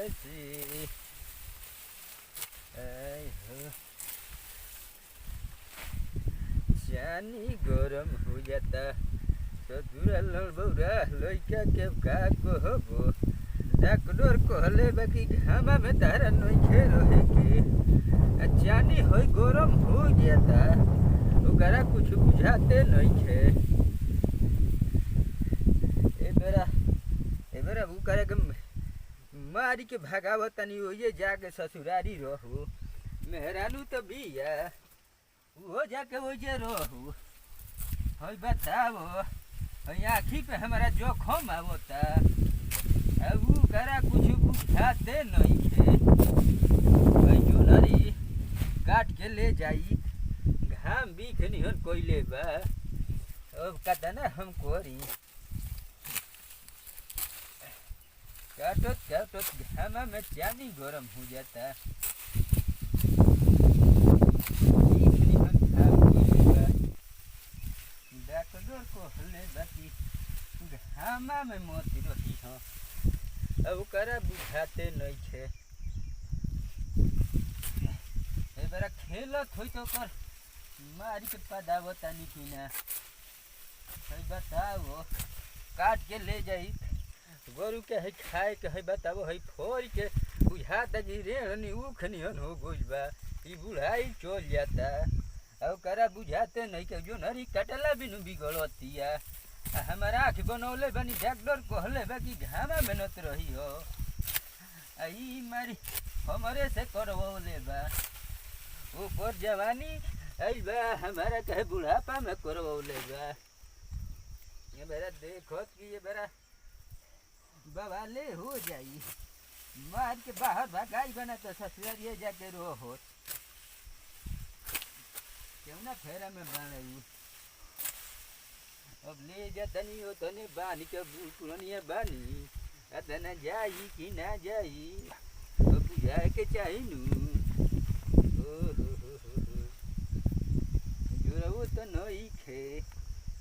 ऐसी ऐ हो जानी गरम हो जाता ससुरा लड़बौरा लइका के का कहबो डॉक्टर कहले बाकी घामा में तारा नइखे रहे के जानी होई गरम हो जाता ओकरा कुछ बुझाते नइखे ए बेरा ओकरा के मारी के भगावतनी ओये जाके ससुरारी रहू मेहरानू तो बिया वो जाके ओजे रहू हई बताओ हई आँखी पे हमारा जोखम आवता अब ऊ करा कुछ बुझाते नइखे हई जोनरी काट के ले जाई घाम बीख निहन कोइले बा अब कतना हम कोरी काटत घामा में जानी गरम हो जाता डॉक्टर को हले बाकी घामा में मोती रही हो अब करा बुझाते नइखे ए बेरा खेलत होई तो कर मारी के पदावतानी कि ना हई बताओ काट के ले जाई गोरु के है खाए के है बताओ है फोड़ के बुझाता कि रेहनी उखनियन हो गइल बा ई बुढ़ाई चल जाता अब करा बुझाते नहीं के जो नरी कटला बिनु बिगड़तिया हमारा आँख बनौले बनी डॉक्टर कहले बा कि घामा मेहनत रही हो ई मारी हमरे से करवले बा ऊपर जवानी आई बा हमारा कहे बुढ़ापा में करवले बा ये मेरा देखो कि ये मेरा बवाले हो जाई मार के बाहर भगाई बना तो ससुरारिये जाके रहो क्यों ना फेरा में बाणू अब ले जातनी हो तने बानी के पुरानिया बानी अदना जाई कि ना जाई अब जाए के चाहिनु जोरवो तो नई खे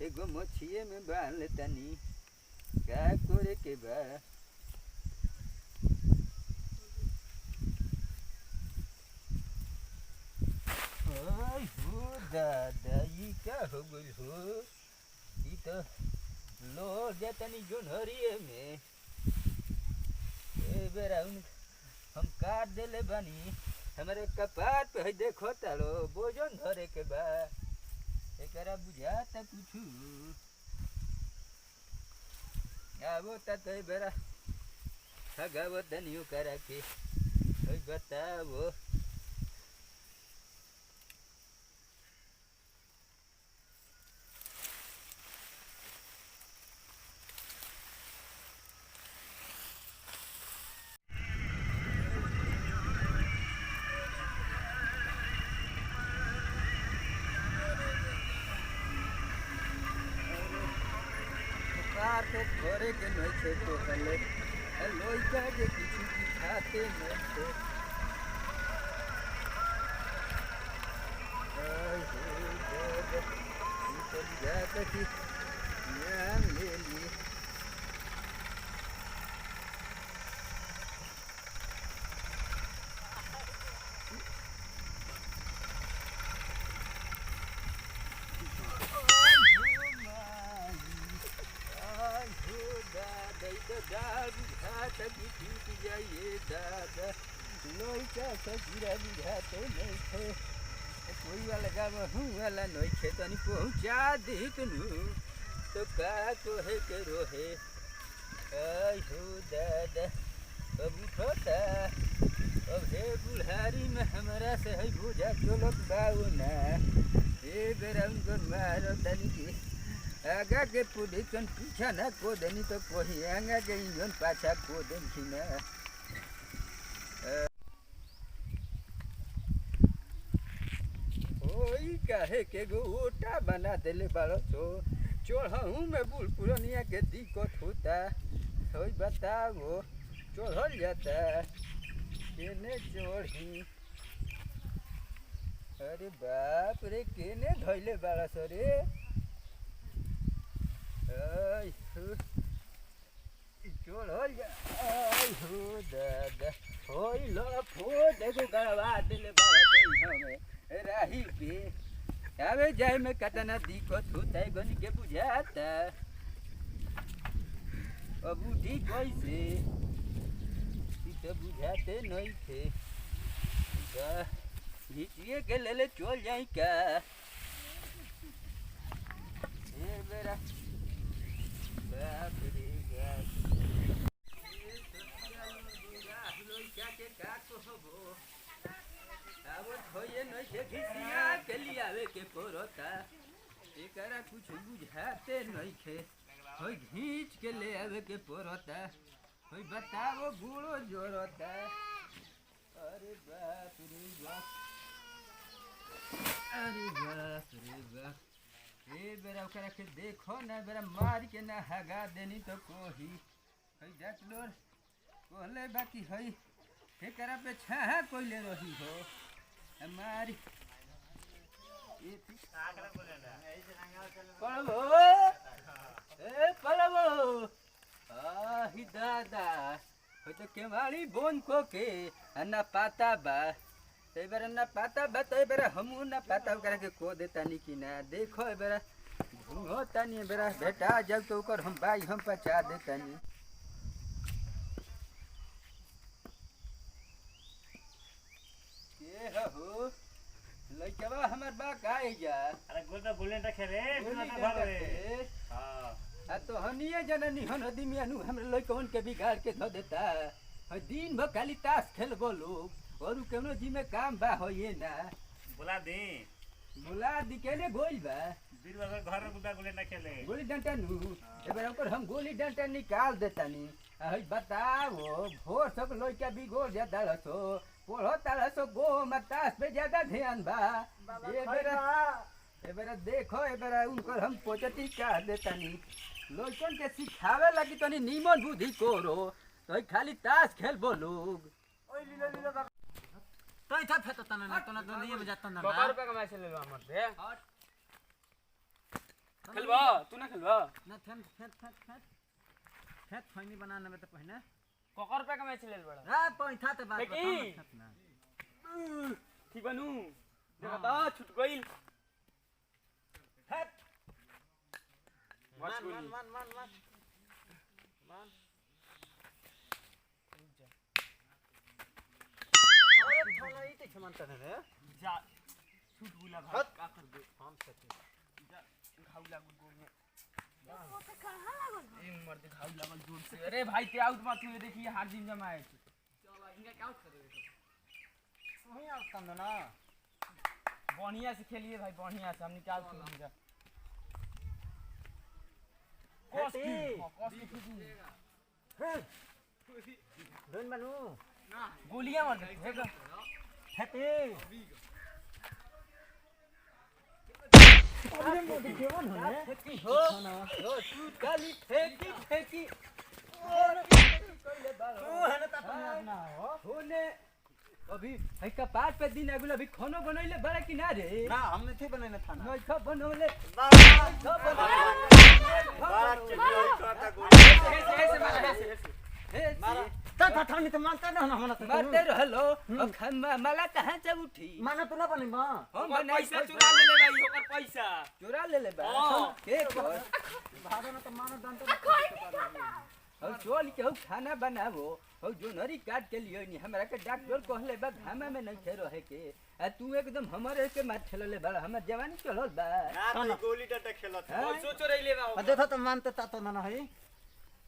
एगो मछिए में बांध लेतनी का करे के बा ओय हो दादा ई का हो गइल हो ई तो लो जतनी जोनहरिए में ए बेरा हम काट देले बानी हमारे कपार पे है देखो तालो बोझन धरे के बा एकरा बुझाता कुछु आवो ता तो बेरा हगावत नहीं करा के ओय बताओ तो घरे के नहीं थे तो हले लइका जे कुछ खाते नहीं थे तो जाता कि ज्ञान ले ली जाइए दादा लइका ससुरा बुझाते नहीं थे कोई वाला गाँव हूँ वाला नहीं थे तनी पहुँचा दी तुनु तो का कोहे के रोहे आई हो दादा अब उठोता अब हे बुढ़ारी में हमारा से है बोझा चलत बाऊ ना ए बेरा उनको मारो तनी के आगा के पोजीशन पीछा ना को देनी तो कोई आगा के इंजन पाछा को देन की ना ओई काहे के गोटा बना देले बालो तो चढ़हूँ में बुल पुरनिया के दिक्कत होता होई बताओ चढ़ल जाता केने चढ़ी अरे बाप रे केने धैले बाड़ा सरे चढ़ल जा आई हो दादा कोई लो फोड़ देखो गड़वा दिले बाबा कोई हमें राही पे आवे जाए में कतना दिक्कत होता है गनी के बुझाता अब उठी कैसे तो बुझाते नहीं थे घीचिए के ले चल जाई का ये बेरा बाप रे के लियावे के पड़ता एकरा कुछ बुझाते नहीं खे होई घींच के ले आवे के पड़ता होई बताओ गुड़ो जोड़ता अरे बाप रे बाप अरे बाप रे बाप ए बेरा ओकरा के देखो ना बेरा मार के ना हगा देनी तो कोही होई जात लोर कहले बाकी होई एकरा पे छाहा कोइले रही हो हमारी पड़बो ए पड़बो आही दादा हो तो केवाड़ी बोन को के अन्ना पाता बा ते बेरा ना पाता बा तो बेरा हमू ना पाता करे के को देता नी कि ना देखो ए बेरा होता नी बेरा बेटा जब तो ओकर हम भाई हम पचा देता नी के हो लइकवा हमर बा काहे जा अरे गोलटा बुलेट खेले ना भाग रे हां आ तो हनिए जननी हन आदमी अनु हमरे लइकवन के बिगाड़ के धो देता है दिन भर खाली ताश खेलबो लोग और कोनो जी में काम बा होइए ना बुला दी केने गोल बा दिन भर घर में गुदा गुलेट खेले गोली डंडा नु एबार ओकर हम गोली डंडा निकाल देतानी हई बताओ भोर सब लइका बिगोड़ जाता रसो पढ़ो तारा सो गो मतास पे ज्यादा ध्यान बा ए बेरा देखो ए बेरा उनकर हम पोचती का देतानी लोगन के सिखावे लगी तनी नीमन बुद्धि कोरो तो खाली ताश खेलबो लोग ओइ लीलो तो इथा फेतता ना तो ना दिए में जाता ना 12 रुपया कमाए से ले लो हमर दे खेलबा तू ना खेलबा ना फेत फैनी बनाने में तो पहले कोकर रुपया कमाए से ले लो बड़ा रा पैसा तो बात देखी। ठीक बनू देखा ता छूट गइल फेत मान अरे थाला ई ते क्षमता ने रे जा छूट बुला भाई का कर दे हम सके जा घाव लागल गोल में ए मर्द घाव लागल जोर से अरे भाई ते आउट मत हुए देखिए हार दिन जमाए चलो इनका क्या आउट करे वही आउट कर ना बढ़िया से खेलिए भाई बढ़िया से हम निकाल के जा धन बनू गोलियां मार दे हेगा फेते अरे मोदी केवन होने फेंकी हो तू खाली फेंकी और कइले बारो तू है ना ता ना हो होने अभी है का पाँच पे दिन अगला अभी खाना बनैले बड़ा कि ना रे ना हमने थे बनाने खाना नहीं सब बनौले ता ठानी तो मानता ना हमरा तो मारते रहलो अब मला कहां से उठी माना तो ना बनी मां हम पैसा चुरा ले ले भाई ओकर पैसा चुरा ले बा के कर भागो ना तो मानो दंत और चोल के खाना बनावो और जो नरी काट के लियो नी हमरा के डॉक्टर कहले बा घामा में नहीं थे रहे के आ तू एकदम हमरे के मार खेलले बा हमर जवानी चलल बा ना गोली डंडा खेलत पैसा चोरा ले बा देखो तो मानते ता तो ना है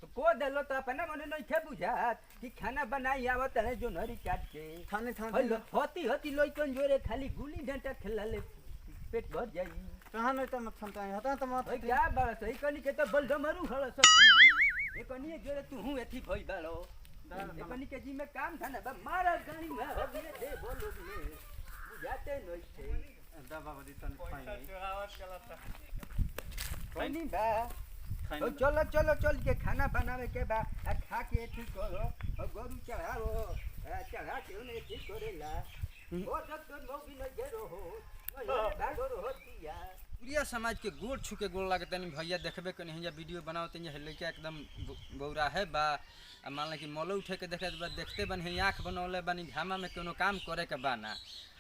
तो को देलो तो अपना मने नहीं थे बुझात कि खाना बनाई आवत है जो नरी काट के थाने हेलो होती लइकन जोरे खाली गुली डंडा खेलले पेट भर जाई कहां नहीं तो मत खनता होता तो मत ओए क्या बात सही कनी के तो बलडमरू हळ सब एकनी जोरे तू हूं एथी भई बालो एकनी के जी में काम था ना बा मारा गाड़ी में अभी दे बोलो ने बुझाते नहीं थे दबा बदी तन फाइन चोरावत चलत कनी बा ओ चल के खाना बनावे के बा आ खा के ठीक करो और गोरू चढ़ाओ चढ़ा के उन्हें ठीक करेला ओ जब तो लोग भी न गेरो हो भागो होतिया प्रिय समाज के गोड़ छू के गोड़ लागे तनी भैया देखबे कनी हिंजा वीडियो बनाओ तनी लड़का एकदम बौरा है बा मान ला कि मौलो उठे के देखे बा देखते बन है आँख बनौले बनी घामा में कोनो काम करे के बाना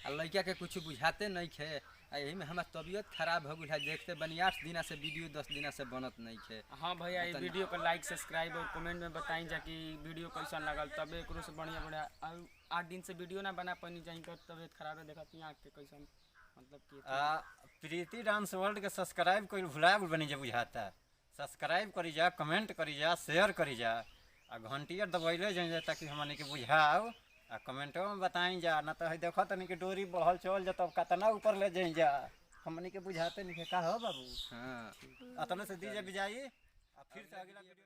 आ लड़का के कुछ बुझाते नहीं खे यही में हमार तबीयत खराब हो गई देखते बनी 8 दिन से वीडियो 10 दिन से बनत नहीं खे। हाँ भैया ये वीडियो को लाइक सब्सक्राइब और कमेंट में बताई जा कि वीडियो कैसा लगल तबे एकरो से बढ़िया बढ़िया 8 दिन से वीडियो ना बना पानी जाई कर तबीयत खराब है देखती आँख के कैसन मतलब कि प्रीति डांस वर्ल्ड के सब्सक्राइब कोई भुला बनी जा बुझाता सब्सक्राइब करी जा कमेंट करी जा शेयर करी जा आ घंटिया दबैले जाए ताकि हमने के बुझाओ आ कमेंटों में बताई जा ना तो देखो तनी कि डोरी बढ़ल चल जा तब कतना ऊपर ले जाई जा हमने के बुझाते नहीं का हो बाबू। हाँ अतने से दीजिए बिजाई आ फिर से अगला वीडियो